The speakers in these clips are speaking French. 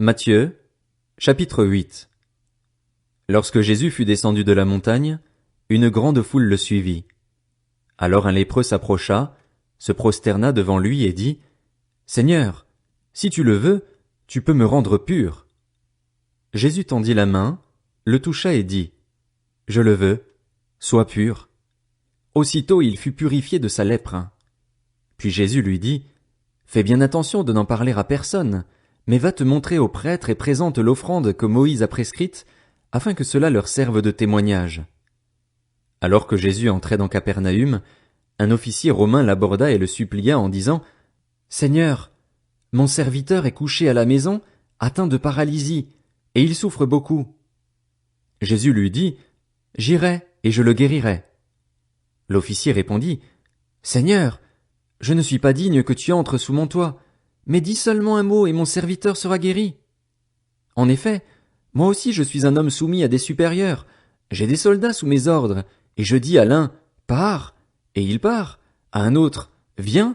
Matthieu, chapitre 8. Lorsque Jésus fut descendu de la montagne, une grande foule le suivit. Alors un lépreux s'approcha, se prosterna devant lui et dit, Seigneur, si tu le veux, tu peux me rendre pur. Jésus tendit la main, le toucha et dit, Je le veux, sois pur. Aussitôt il fut purifié de sa lèpre. Puis Jésus lui dit, Fais bien attention de n'en parler à personne, mais va te montrer aux prêtres et présente l'offrande que Moïse a prescrite, afin que cela leur serve de témoignage. Alors que Jésus entrait dans Capernaüm, un officier romain l'aborda et le supplia en disant, Seigneur, mon serviteur est couché à la maison, atteint de paralysie, et il souffre beaucoup. Jésus lui dit, J'irai et je le guérirai. L'officier répondit, Seigneur, je ne suis pas digne que tu entres sous mon toit, mais dis seulement un mot et mon serviteur sera guéri. En effet, moi aussi je suis un homme soumis à des supérieurs, j'ai des soldats sous mes ordres, et je dis à l'un, pars, et il part, à un autre, viens,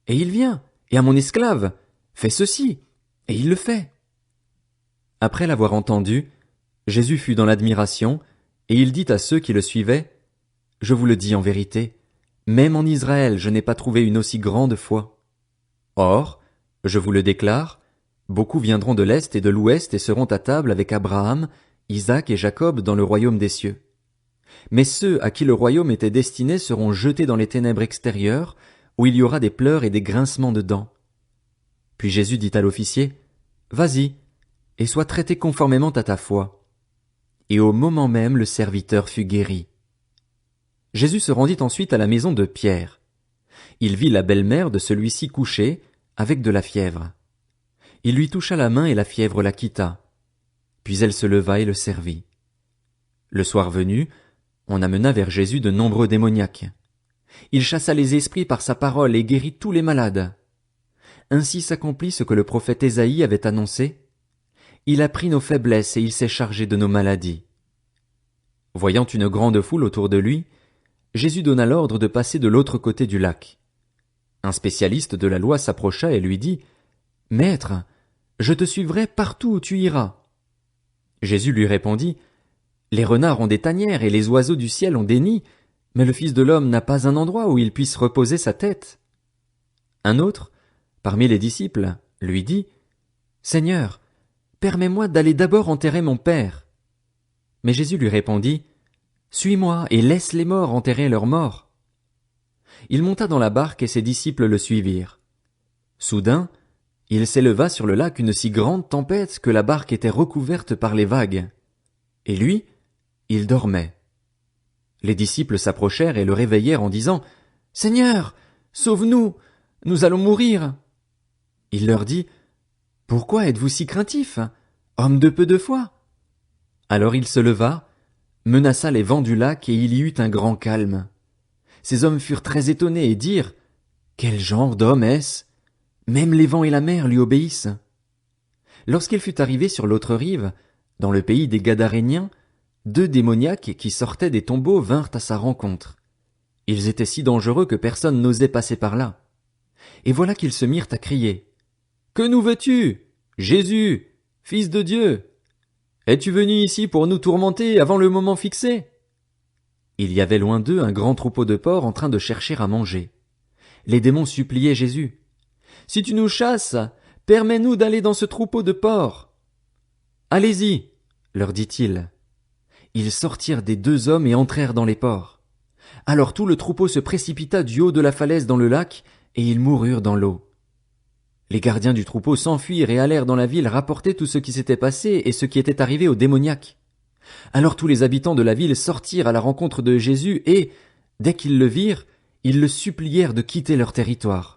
et il vient, et à mon esclave, fais ceci, et il le fait. Après l'avoir entendu, Jésus fut dans l'admiration, et il dit à ceux qui le suivaient, Je vous le dis en vérité, même en Israël je n'ai pas trouvé une aussi grande foi. Or, je vous le déclare, beaucoup viendront de l'Est et de l'Ouest et seront à table avec Abraham, Isaac et Jacob dans le royaume des cieux. Mais ceux à qui le royaume était destiné seront jetés dans les ténèbres extérieures, où il y aura des pleurs et des grincements de dents. Puis Jésus dit à l'officier, Vas-y, et sois traité conformément à ta foi. Et au moment même le serviteur fut guéri. Jésus se rendit ensuite à la maison de Pierre. Il vit la belle-mère de celui-ci couchée, avec de la fièvre. Il lui toucha la main et la fièvre la quitta. Puis elle se leva et le servit. Le soir venu, on amena vers Jésus de nombreux démoniaques. Il chassa les esprits par sa parole et guérit tous les malades. Ainsi s'accomplit ce que le prophète Ésaïe avait annoncé. Il a pris nos faiblesses et il s'est chargé de nos maladies. Voyant une grande foule autour de lui, Jésus donna l'ordre de passer de l'autre côté du lac. Un spécialiste de la loi s'approcha et lui dit, « Maître, je te suivrai partout où tu iras. » Jésus lui répondit, « Les renards ont des tanières et les oiseaux du ciel ont des nids, mais le Fils de l'homme n'a pas un endroit où il puisse reposer sa tête. » Un autre, parmi les disciples, lui dit, « Seigneur, permets-moi d'aller d'abord enterrer mon père. » Mais Jésus lui répondit, « Suis-moi et laisse les morts enterrer leurs morts. » Il monta dans la barque et ses disciples le suivirent. Soudain, il s'éleva sur le lac une si grande tempête que la barque était recouverte par les vagues. Et lui, il dormait. Les disciples s'approchèrent et le réveillèrent en disant, « Seigneur, sauve-nous, nous allons mourir. » Il leur dit, « Pourquoi êtes-vous si craintifs, hommes de peu de foi ?» Alors il se leva, menaça les vents du lac et il y eut un grand calme. Ces hommes furent très étonnés et dirent, « Quel genre d'homme est-ce? Même les vents et la mer lui obéissent. » Lorsqu'il fut arrivé sur l'autre rive, dans le pays des Gadaréniens, 2 démoniaques qui sortaient des tombeaux vinrent à sa rencontre. Ils étaient si dangereux que personne n'osait passer par là. Et voilà qu'ils se mirent à crier, « Que nous veux-tu, Jésus, Fils de Dieu? Es-tu venu ici pour nous tourmenter avant le moment fixé? » Il y avait loin d'eux un grand troupeau de porcs en train de chercher à manger. Les démons suppliaient Jésus. « Si tu nous chasses, permets-nous d'aller dans ce troupeau de porcs. » « Allez-y, leur dit-il. Ils sortirent des 2 hommes et entrèrent dans les porcs. Alors tout le troupeau se précipita du haut de la falaise dans le lac, et ils moururent dans l'eau. Les gardiens du troupeau s'enfuirent et allèrent dans la ville rapporter tout ce qui s'était passé et ce qui était arrivé aux démoniaques. Alors tous les habitants de la ville sortirent à la rencontre de Jésus et, dès qu'ils le virent, ils le supplièrent de quitter leur territoire.